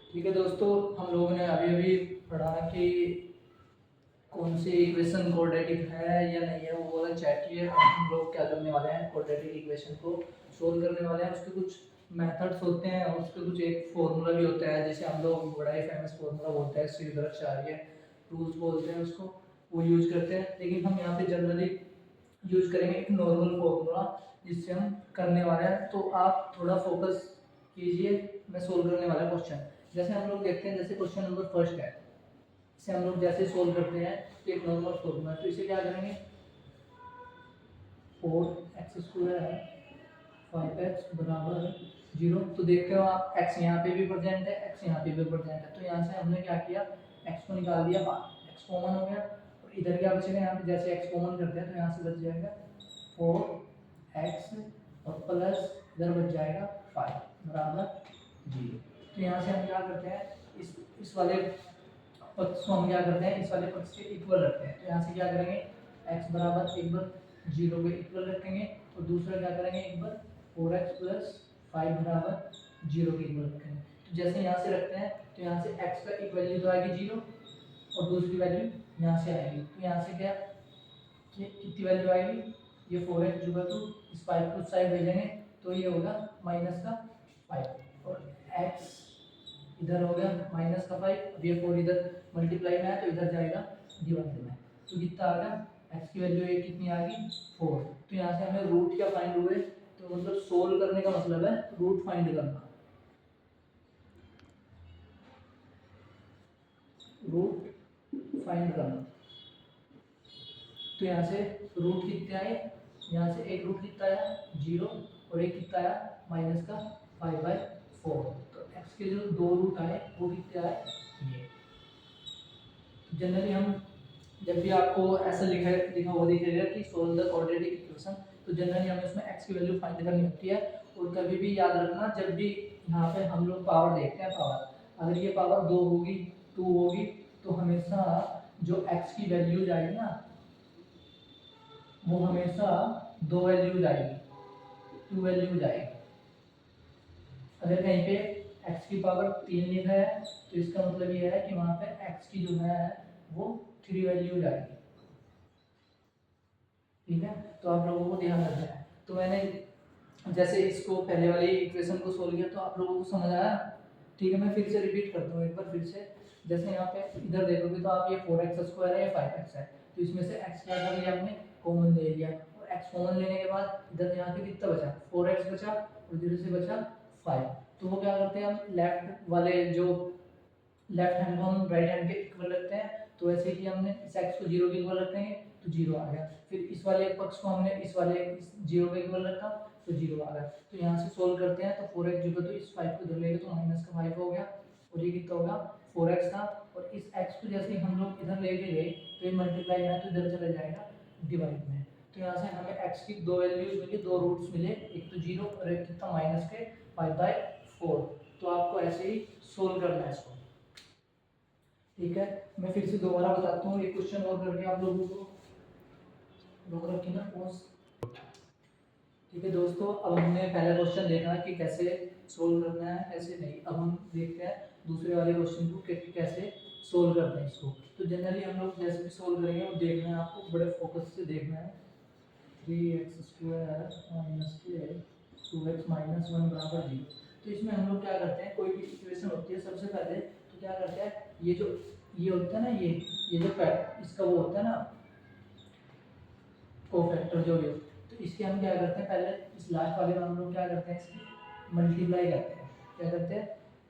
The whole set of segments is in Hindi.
ठीक है दोस्तों, हम लोगों ने अभी अभी पढ़ा कि कौन सी इक्वेशन क्वाड्रेटिक है या नहीं है, वो वाला चेक किया। अब हम लोग क्या करने वाले हैं, क्वाड्रेटिक इक्वेशन को सोल्व करने वाले हैं। उसके कुछ मेथड्स होते हैं और उसके कुछ एक फॉर्मूला भी होता है, जैसे हम लोग बड़ा ही फेमस फॉर्मूला बोलते हैं, श्रीधराचार्य रूल्स बोलते हैं उसको, वो यूज करते हैं। लेकिन हम यहाँ पे जनरली यूज करेंगे एक नॉर्मल फॉर्मूला जिससे हम करने वाले हैं। तो आप थोड़ा फोकस कीजिए, मैं सोल्व करने वाला क्वेश्चन। जैसे हम लोग देखते हैं, जैसे क्वेश्चन नंबर फर्स्ट है, इसे हम लोग जैसे सोल्व करते हैं तो एक नॉर्मल फॉर्मूला है। तो इसे क्या करेंगे, 4x² 5x बराबर 0। तो देखते हो आप, x यहाँ पे भी प्रेजेंट है, x यहाँ पे भी प्रेजेंट है। तो यहाँ से हमने क्या किया, x को निकाल दिया बाहर, x कॉमन हो गया। और इधर क्या बचेगा, यहाँ पे जैसे x कॉमन करते हैं तो यहाँ से बच जाएगा 4x और प्लस इधर बच जाएगा 5 बराबर 0। तो यहाँ से हम क्या करते हैं, इस वाले पक्ष को हम क्या करते हैं, इस वाले पक्ष के इक्वल रखते हैं। तो यहाँ से क्या करेंगे, x बराबर एक बार 0 के इक्वल रखेंगे और दूसरा क्या करेंगे, एक बार 4x प्लस 5 बराबर 0 के इक्वल रखेंगे। तो जैसे यहाँ से रखते हैं तो यहाँ से x का एक वैल्यू तो आएगी 0 और दूसरी वैल्यू यहाँ से आएगी। तो यहाँ से क्या, कितनी वैल्यू आएगी, ये 4x जो तो इस 5 को उस साइड भेजेंगे तो ये होगा माइनस का 5 और x इधर हो गया माइनस का 5। अब ये 4 इधर मल्टीप्लाई में है तो इधर जाएगा डिवाइड में। तो कितना आ गया, x की वैल्यू ये कितनी आ गई 4। तो यहाँ से हमें रूट क्या फाइंड हुए, तो मतलब सोल्व करने का मतलब है रूट फाइंड करना, रूट फाइंड करना। तो यहाँ से रूट कितने आए, यहाँ से एक रूट कितना आया 0 और एक कितना आया माइनस का 5/4। तो x के जो दो रूट आए वो कितने आए, ये। जनरली हम जब भी आपको ऐसा लिखा हुआ दिखेगा कि सोल्व द क्वाड्रेटिक इक्वेशन, तो जनरली हमें उसमें x की वैल्यू फाइंड करनी होती है। और कभी भी याद रखना, जब भी यहाँ पे हम लोग पावर देखते हैं, पावर अगर ये पावर 2 होगी 2 होगी तो हमेशा जो x की वैल्यूज आएगी ना, वो हमेशा 2 वैल्यूज आएगी, 2 वैल्यूज आएगी। अगर कहीं पे x की पावर 3 लिखा है तो इसका मतलब ये है कि वहां पे x की जो है वो 3 वैल्यूज आएगी। ठीक है, तो आप लोगों को ध्यान रखना है। तो मैंने जैसे इसको पहले वाली इक्वेशन को सोल्व किया तो आप लोगों को समझ आया। ठीक है, मैं फिर से रिपीट करता हूँ एक बार फिर से। जैसे यहाँ पे इधर देखोगे तो आप ये 4x² है या 5x है, तो इसमें से x क्या कर लिया आपने, कॉमन ले लिया। और x कॉमन लेने के बाद इधर यहाँ पे कितना बचा, 4x बचा और इधर से बचा 5। तो वो क्या करते हैं, हम लेफ्ट वाले जो लेफ्ट हैंड को हम राइट हैंड के इक्वल रखते हैं। तो वैसे ही हमने इस x को 0 के इक्वल रखेंगे तो 0 आ गया। फिर इस वाले पक्ष को हमने इस वाले 0 के इक्वल रखा तो 0 आ गया। तो यहाँ से सोल्व करते हैं तो 4x जो तो इस 5 को इधर लेंगे तो माइनस का 5 हो गया और ये कितना होगा 4x था। और इस x को जैसे ही हम लोग इधर लेके गए तो ये मल्टीप्लाई में तो इधर चला जाएगा डिवाइड में। तो यहाँ से हमें x की दो वैल्यूज मिली, दो रूट्स मिले, एक तो 0 और एक कितना माइनस के 5/4। तो आपको ऐसे ही सोल्व करना है इसको। ठीक है, मैं फिर से दोबारा बताता हूँ, एक क्वेश्चन और करके आप लोगों को रोक रखी ना पॉज। ठीक है दोस्तों, अब हमने पहला क्वेश्चन देखा कि कैसे सोल्व करना है, कैसे नहीं। अब हम देखते हैं दूसरे वाले क्वेश्चन को कैसे सोल्व करते हैं इसको। तो जनरली हम लोग जैसे भी सोल्व करेंगे वो देखना है, आपको बड़े फोकस से देखना है। 3x² - 2x - 1 बराबर 0। तो इसमें हम लोग क्या करते हैं, कोई भी इक्वेशन होती है सबसे पहले तो क्या करते हैं, ये जो ये होता है ना, ये जो फैक्ट इसका वो होता है ना कोफैक्टर जो भी हो, तो इसके हम क्या करते हैं, पहले इस लास्ट वाले में हम लोग क्या करते हैं, इसकी मल्टीप्लाई करते हैं। क्या करते हैं,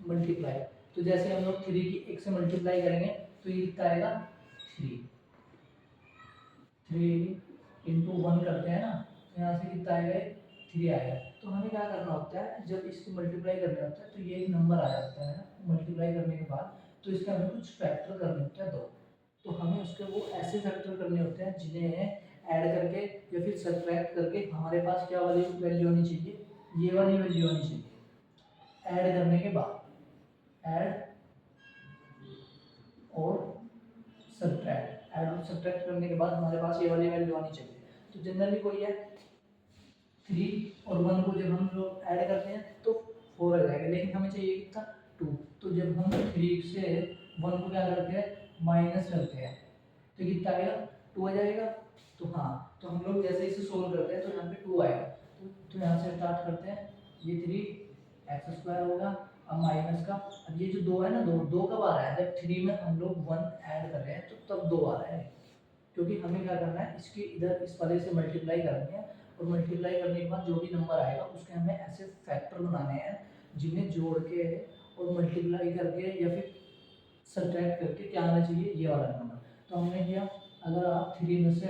मल्टीप्लाई। तो जैसे हम लोग 3 की 1 से मल्टीप्लाई करेंगे तो ये कितना आएगा 3 इंटू 1 करते हैं ना, तो यहाँ से कितना आएगा 3 आएगा। तो हमें क्या करना होता है, जब इसकी मल्टीप्लाई करना होता है तो ये एक नंबर आ जाता है मल्टीप्लाई करने के बाद, तो इसके हमें कुछ फैक्टर करने होते हैं 2। तो हमें उसके वो ऐसे फैक्टर करने होते हैं जिन्हें ऐड करके या फिर सब्ट्रैक्ट करके हमारे पास क्या वाली वैल्यू होनी चाहिए, ये वाली वैल्यू होनी चाहिए। ऐड करने के बाद ऐड और सब्ट्रैक्ट, ऐड और सब्ट्रैक्ट करने के बाद हमारे पास ये वाली वैल्यू आनी चाहिए। तो जनरली कोई है 3 और 1 को जब हम लोग ऐड करते हैं तो 4 आ जाएगा, लेकिन हमें चाहिए कितना 2। तो जब हम 3 से 1 को क्या करते हैं, माइनस करते हैं, तो कितना आएगा, 2 आ जाएगा। तो हाँ, तो हम लोग जैसे इसे सोल्व करते हैं तो यहाँ पे 2 आएगा। तो यहाँ से स्टार्ट करते हैं, ये 3x² होगा, अब माइनस का, अब ये जो 2 है ना, 2 कब आ रहा है, जब 3 में हम लोग 1 ऐड कर रहे हैं तो तब 2 आ रहा है, क्योंकि हमें क्या करना है, इसके इधर इस वाले से मल्टीप्लाई करनी है, और मल्टीप्लाई करने के बाद जो भी नंबर आएगा उसके हमें ऐसे फैक्टर बनाने हैं जिन्हें जोड़ के और मल्टीप्लाई करके या फिर सब्ट्रैक्ट करके क्या आना चाहिए, ये वाला नंबर। तो हमने किया, अगर आप 3 में से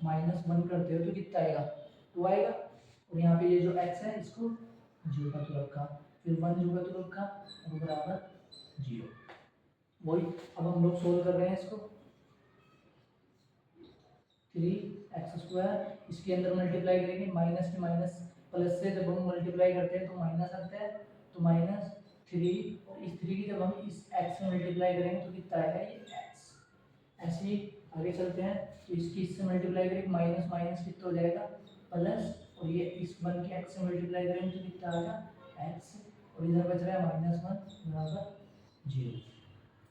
-1 करते हो तो कितना आएगा, 2 आएगा, और यहाँ पे ये जो x है इसको 0 का तो रखा, फिर 1 0 का तो रखा, और बराबर 0। वही अब हम लोग सोल्व कर रहे हैं इसको, 3x², इसके अंदर मल्टीप्लाई करेंगे, माइनस के माइनस प्लस से जब हम मल्टीप्लाई करते हैं तो माइनस आता है, तो -3, और इस 3 की जब हम इस x से मल्टीप्लाई करेंगे तो कितना आएगा, ये x। ऐसे ही आगे चलते हैं, तो इसकी इससे मल्टीप्लाई करेंगे, माइनस माइनस कितना हो जाएगा, प्लस, और ये इस 1 के x से मल्टीप्लाई करेंगे तो कितना आएगा, x, और इधर बच रहा है -1 बराबर 0।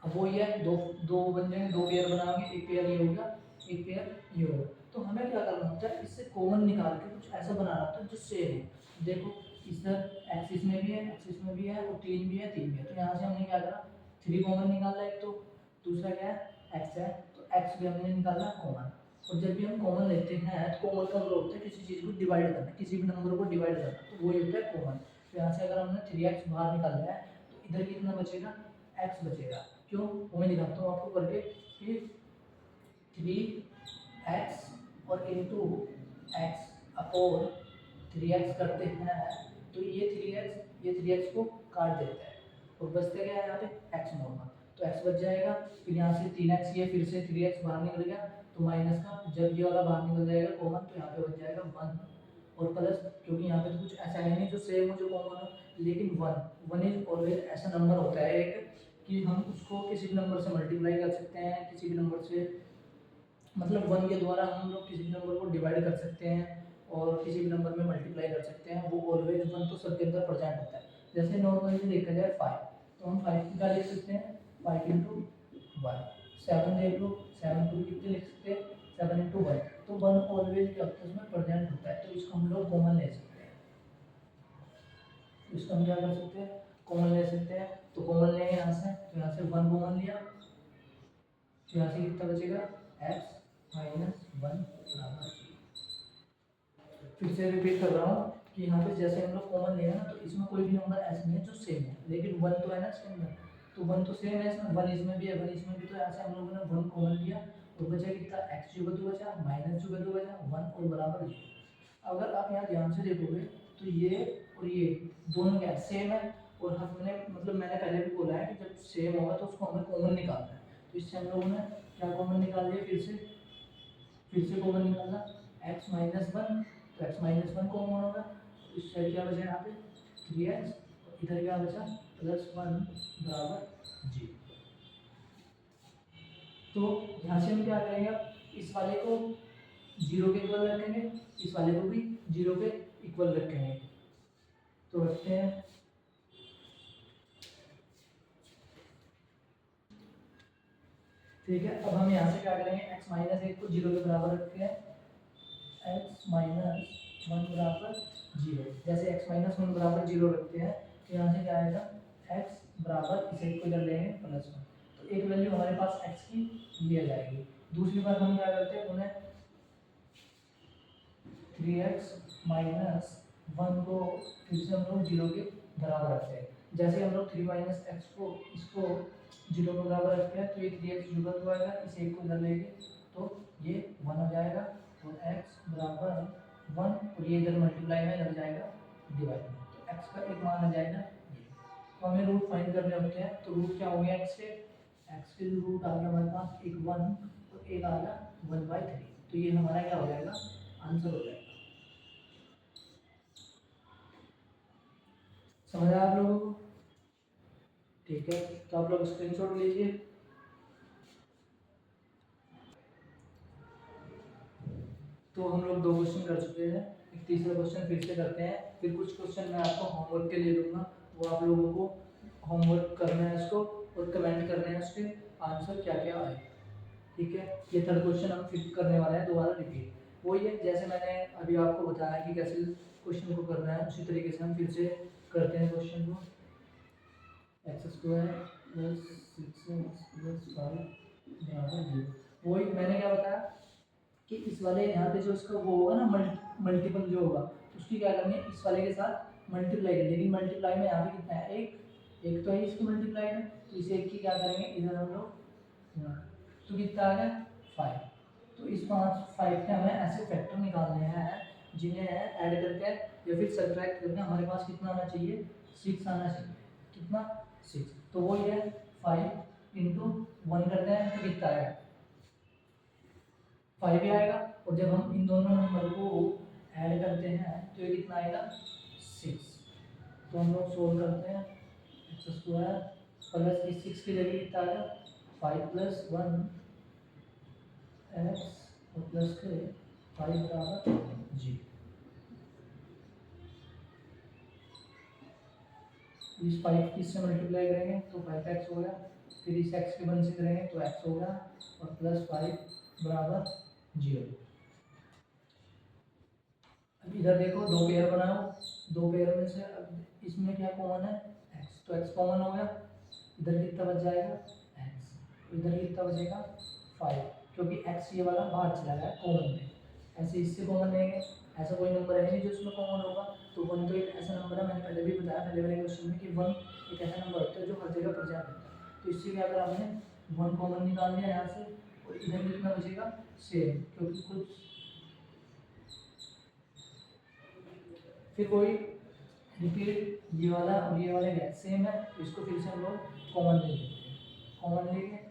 अब वो ये दो दो बन जाएंगे, 2 पेयर बनाओगे, एक पेयर ये होगा, एक पेयर ये होगा। तो हमें क्या करना होता है, इससे कॉमन निकाल के कुछ ऐसा बनाना होता है जो सेम है। देखो इधर एक्सिस में भी है, एक्सिस में भी है, और 3 भी है, 3 भी है, तो यहाँ से हमने क्या करा, 3 कॉमन निकाला एक, तो दूसरा क्या है, x है, तो x भी हमने निकाला कॉमन। और जब भी हम कॉमन लेते हैं तो कॉमन का मतलब होता है किसी चीज़ को डिवाइड करना, किसी भी नंबर को डिवाइड करना, तो वो होता है कॉमन। तो यहाँ से अगर हमने 3x बाहर निकाला है तो इधर कितना बचेगा, x बचेगा। क्यों, वो मैं दिखाता हूँ आपको करके, कि 3x और इंटू एक्स अपॉन 3x करते हैं, तो ये 3x को काट देता है, और बचते क्या है यहाँ पे, x नॉर्मल, तो x बच जाएगा। फिर यहाँ से 3x, ये फिर से 3x बाहर निकल गया, तो माइनस का जब ये वाला बाहर निकल जाएगा कॉमन, तो यहाँ पे बच जाएगा 1, और प्लस, क्योंकि यहाँ पे तो कुछ ऐसा है नहीं जो सेम हो जो कॉमन हो, लेकिन 1 इज ऑलवेज ऐसा नंबर होता है एक, कि हम उसको किसी भी नंबर से मल्टीप्लाई कर सकते हैं, किसी भी नंबर से, मतलब 1 के द्वारा हम लोग किसी भी नंबर को डिवाइड कर सकते हैं, और किसी भी नंबर में मल्टीप्लाई कर सकते हैं, वो ऑलवेज 1 तो सबके अंदर प्रेजेंट होता है। जैसे नॉर्मली देखा जाए 5, तो हम 5 की क्या लिख सकते हैं, 5 इंटू 1। 7 देख लो, 7 को भी कितने लिख सकते हैं, 7 इंटू 1, तो 1 ऑलवेज क्या होता है, उसमें प्रेजेंट होता है, तो इसको हम लोग कॉमन ले सकते हैं। तो इसको हम क्या कर सकते हैं, कॉमन ले सकते हैं। तो कॉमन लेंगे यहाँ से, तो यहाँ से 1 कॉमन लिया, तो यहाँ से कितना बचेगा, x माइनस 1 बराबर 0। फिर से रिपीट कर रहा हूँ कि यहाँ पे जैसे हम लोग कॉमन लेंगे ना, तो इसमें कोई भी नंबर ऐसे नहीं है जो सेम है, लेकिन 1 तो है ना इसके अंदर, तो 1 तो सेम है इसमें, 1 इसमें भी है, 1 इसमें भी, तो यहाँ से हम लोगों ने 1 कॉमन लिया, तो बचा कितना, x जो का बचा, माइनस जो का बचा 1, और बराबर 0। अगर आप यहाँ ध्यान से देखोगे तो ये और ये दोनों क्या सेम है, और हमने मतलब मैंने पहले भी बोला है कि जब सेम होगा तो उसको हमें कॉमन निकालना है। तो इससे हम लोगों ने क्या कॉमन निकाल लिया, फिर से कॉमन निकालना, x माइनस 1, तो x माइनस 1 कॉमन होगा, तो इस साइड क्या बचा यहाँ पे 3x, और इधर क्या बचा +1 बराबर 0। तो यहाँ से हम क्या करेंगे, इस वाले को 0 के इक्वल रखेंगे, इस वाले को भी 0 के इक्वल रखेंगे, तो रखते हैं। ठीक है, अब हम यहाँ से क्या करेंगे, x माइनस 1 को 0 के बराबर रखते हैं, x माइनस 1 बराबर 0। जैसे x माइनस 1 बराबर 0 रखते हैं, तो यहाँ से क्या आएगा, x बराबर इसे को इधर लेंगे +1, तो एक वैल्यू हमारे पास x की लिया जाएगी। दूसरी बार हम क्या करते हैं, उन्हें 3x माइनस 1 को फिर से हम लोग 0 के बराबर रखते हैं। जैसे हम लोग 3 माइनस एक्स को इसको 0 के बराबर रखते हैं, तो ये 3x जुड़ा तो आएगा, इस एक को इधर लेंगे तो ये 1 हो जाएगा, और x बराबर 1, और ये इधर मल्टीप्लाई में लग जाएगा डिवाइड में, तो x का एक मान आ जाएगा ये। तो हमें रूट फाइंड करने होते हैं, तो रूट क्या हो गया x के रूट आ गया हमारे पास एक 1, और एक आ गया 1/3, तो ये हमारा क्या हो जाएगा, आंसर हो जाएगा। समझ आया आप लोगों को? ठीक है, तो आप लोग स्क्रीनशॉट लीजिए। तो हम लोग 2 क्वेश्चन कर चुके हैं, एक तीसरा क्वेश्चन फिर से करते हैं, फिर कुछ क्वेश्चन मैं आपको होमवर्क के लिए दूंगा, वो आप लोगों को होमवर्क करना है इसको और कमेंट करने हैं उसके आंसर क्या क्या आए। ठीक है, ये थर्ड क्वेश्चन हम फिर करने वाले हैं दोबारा रिपीट। वही है जैसे मैंने अभी आपको बताया कि कैसे क्वेश्चन को करना है, उसी तरीके से हम फिर से करते हैं क्वेश्चन को। X square plus 6x plus 5 बराबर 0। वही मैंने क्या बताया कि इस वाले यहाँ पे जो इसका वो होगा ना मल्टीपल जो होगा, उसकी क्या करनी है, इस वाले के साथ मल्टीप्लाई करनी है। लेकिन मल्टीप्लाई में यहाँ पे कितना है, एक तो है इसकी मल्टीप्लाई में, तो इसे एक की क्या करेंगे, इधर हम लोग तो कितना आ गया 5। तो इस 5 के हमें ऐसे फैक्टर निकालने हैं जिन्हें ऐड करके या फिर सब्ट्रैक्ट करके हमारे पास कितना आना चाहिए, 6 आना चाहिए। कितना, 6। तो वो ये 5 इंटू 1 करते हैं तो कितना आएगा, 5 ही आएगा। और जब हम इन दोनों नंबर को ऐड करते हैं तो ये कितना आएगा, 6। तो हम लोग सोल्व करते हैं, एक्स स्क्वायर प्लस इस 6 की जगह कितना आएगा, 5 प्लस 1 एक्स और प्लस के 5 बराबर जी। इस 5 की इससे मल्टीप्लाई करेंगे तो 5x हो गया, फिर इस x के 1 से करेंगे तो x हो गया और प्लस 5 बराबर 0। अब इधर देखो दो पेयर बनाओ, दो पेयर में से अब इसमें क्या कॉमन है, x, तो x कॉमन हो गया। इधर कितना बच जाएगा x, इधर कितना बचेगा 5, क्योंकि x ये वाला बाहर चला गया कॉमन में। ऐसे इससे कॉमन लेंगे, ऐसा कोई नंबर है नहीं जो इसमें कॉमन होगा। तो 1 तो एक ऐसा नंबर है, मैंने पहले भी बताया पहले वाले क्वेश्चन में कि 1 एक ऐसा नंबर होता है जो हर जगह प्रेजेंट होता है। तो इससे क्या करा हमने 1 कॉमन निकाल लिया यहाँ से, और इधर कितना बचेगा सेम, क्योंकि कुछ फिर वही रिपीट, ये वाला और ये वाला क्या सेम है, तो इसको फिर से हम लोग कॉमन ले लेते हैं। कॉमन लेके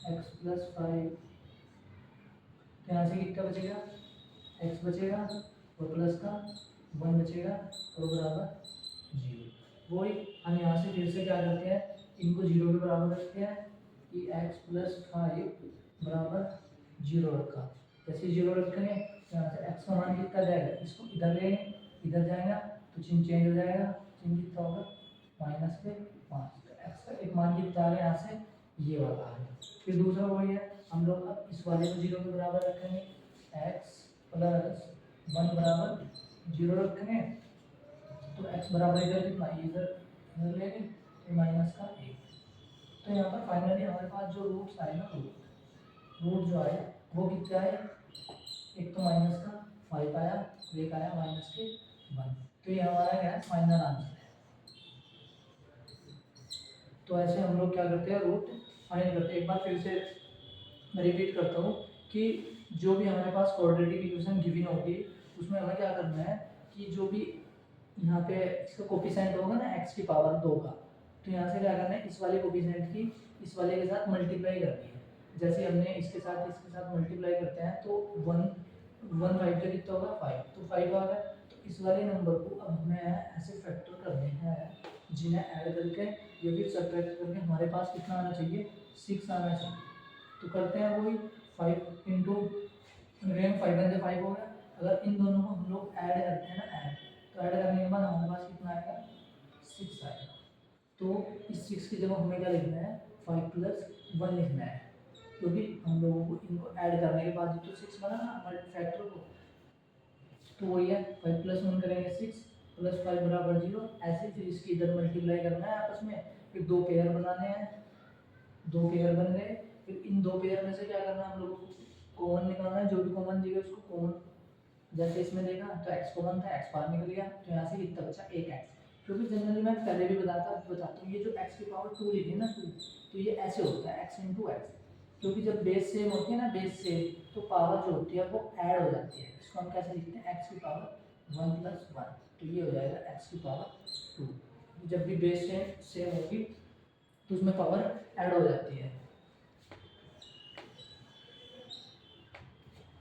x प्लस 5, यहाँ से कितना बचेगा, x बचेगा और प्लस का 1 बचेगा और बराबर 0। वही हम यहाँ से फिर से क्या करते हैं, इनको 0 के बराबर रखते हैं कि x प्लस 5 बराबर 0 रखा। जैसे 0 रखेंगे यहाँ से x का मान कितना जाएगा, इसको इधर लेंगे, इधर जाएगा तो चिन्ह चेंज हो जाएगा, चिन्ह कितना होगा -5। तो x का एक मान कितना आ गया यहाँ से, ये वाला आ गया। फिर दूसरा वही है, हम लोग अब इस वाले को 0 के बराबर रखेंगे, x प्लस 1 बराबर 0 रखेंगे तो x बराबर इधर कितना, इधर लेंगे तो माइनस का 1। तो यहाँ पर फाइनली हमारे पास जो रूट्स आए ना, रूट जो आए वो कितने आए, एक तो माइनस का 5 आया, एक आया माइनस के 1। तो ये हमारा क्या है, फाइनल आंसर है। तो ऐसे हम लोग क्या करते हैं, रूट फाइंड करते हैं। एक बार फिर से मैं रिपीट करता हूँ कि जो भी हमारे पास क्वाड्रेटिक इक्वेशन गिवन होगी उसमें हमें क्या करना है कि जो भी यहाँ पे इसका कोफिशिएंट होगा ना x की पावर 2 का, तो यहाँ से क्या करना है, इस वाले कोफिशिएंट की इस वाले के साथ मल्टीप्लाई करनी है। जैसे हमने इसके साथ मल्टीप्लाई करते हैं तो 1 5 का कितना होगा 5, तो 5 आ गया। तो इस वाले नंबर को अब हमें ऐसे फैक्टर करने हैं जिन्हें ऐड करके या फिर सब्ट्रैक्ट करके हमारे पास कितना आना चाहिए, 6 आना चाहिए। तो करते हैं वही 5 इंटू 5 बन 5 हो गया। अगर इन दोनों को हम लोग ऐड करते हैं ना, तो ऐड करने के बाद हमारे पास कितना आएगा, 6 आएगा। तो इस 6 की जगह हमें क्या लिखना है, 5 प्लस 1 लिखना है, क्योंकि हम लोगों को इनको ऐड करने के बाद तो 6 बना ना हमारे फैक्टर को। तो वही है 5 प्लस 1 करेंगे 6 प्लस 5 बराबर 0। ऐसे फिर इसकी इधर मल्टीप्लाई करना है आपस में, फिर दो पेयर बनाने हैं, दो पेयर बन गए। फिर इन दो पेयर में से क्या करना है, हम लोगों को कॉमन निकालना है, जो भी कॉमन दिएगा उसको कॉमन। जैसे इसमें देखा तो x कॉमन था, x बाहर निकल गया, तो यहाँ से कितना बचा, 1x। क्योंकि जनरली मैं पहले भी बताता हूँ ये जो x की पावर 2 लिखी है ना 2, तो ये ऐसे होता है x इंटू एक्स, क्योंकि जब बेस सेम होती है ना, बेस सेम तो पावर जो होती है वो ऐड हो जाती है। इसको हम कैसे लिखते हैं, x की पावर 1 प्लस 1, तो ये हो जाएगा x की पावर 2। जब भी बेस सेम होगी तो उसमें पावर ऐड हो जाती है।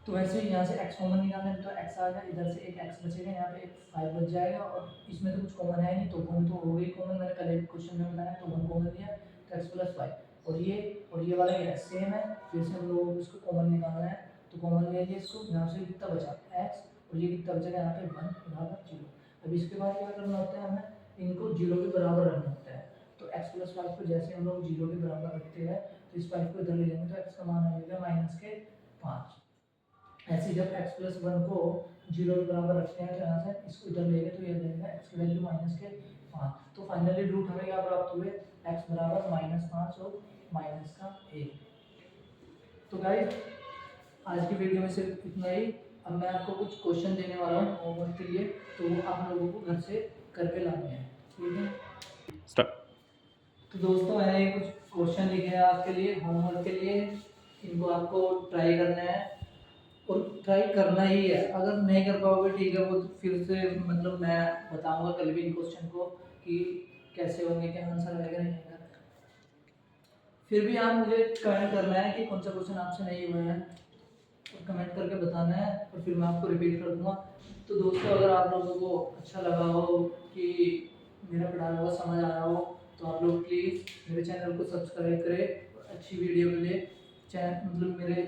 तो वैसे यहाँ से x कॉमन निकालना है तो x आ गया, इधर से एक x बचेगा, यहाँ पे एक 5 बच जाएगा, और इसमें तो कुछ कॉमन है नहीं तो 1 तो हो गई कॉमन, मैंने पहले क्वेश्चन में बताया, तो 1 कॉमन लिया तो x प्लस 5। और ये वाला क्या है, सेम है, फिर से हम लोगों को इसको कॉमन निकालना है, तो कॉमन ले लिया इसको, यहाँ से कितना बचा x, और ये कितना बचेगा यहाँ पे 1 बराबर 0। अब इसके बाद क्या करना होता है, हमें इनको 0 के बराबर रखना होता है। तो एक्स प्लस 5 को जैसे हम लोग 0 के बराबर रखते हैं तो इस 5 को इधर ले जाएंगे तो एक्स का मान आएगा -5। ऐसे जब एक्स प्लस 1 को 0 के बराबर रखते हैं तो यहाँ से इसको इधर लेंगे तो ये आ जाएगा एक्स की वैल्यू -5। तो फाइनली रूट हमें क्या प्राप्त हुए, एक्स बराबर -5 और -1। तो गाइस आज की वीडियो में सिर्फ इतना ही। अब मैं आपको कुछ क्वेश्चन देने वाला हूँ होमवर्क के लिए, तो वो आप लोगों को घर से करके लाने हैं, ठीक है। स्टार्ट। तो दोस्तों मैंने कुछ क्वेश्चन लिखे हैं आपके लिए होमवर्क के लिए, इनको आपको ट्राई करना है और ट्राई करना ही है। अगर नहीं कर पाओगे ठीक है, वो फिर से मतलब मैं बताऊंगा कल भी इन क्वेश्चन को कि कैसे होंगे, क्या आंसर आएगा नहीं आएगा। फिर भी आप मुझे कमेंट करना है कि कौन सा क्वेश्चन आपसे नहीं हुआ है, और कमेंट करके बताना है और फिर मैं आपको रिपीट कर दूंगा। तो दोस्तों अगर आप लोगों को अच्छा लगा हो कि मेरा पढ़ाया हुआ समझ आया हो तो आप लोग प्लीज़ मेरे चैनल को सब्सक्राइब करें और अच्छी वीडियो के लिए चैनल मतलब मेरे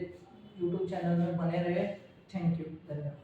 यूट्यूब चैनल में बने रहे। थैंक यू, धन्यवाद।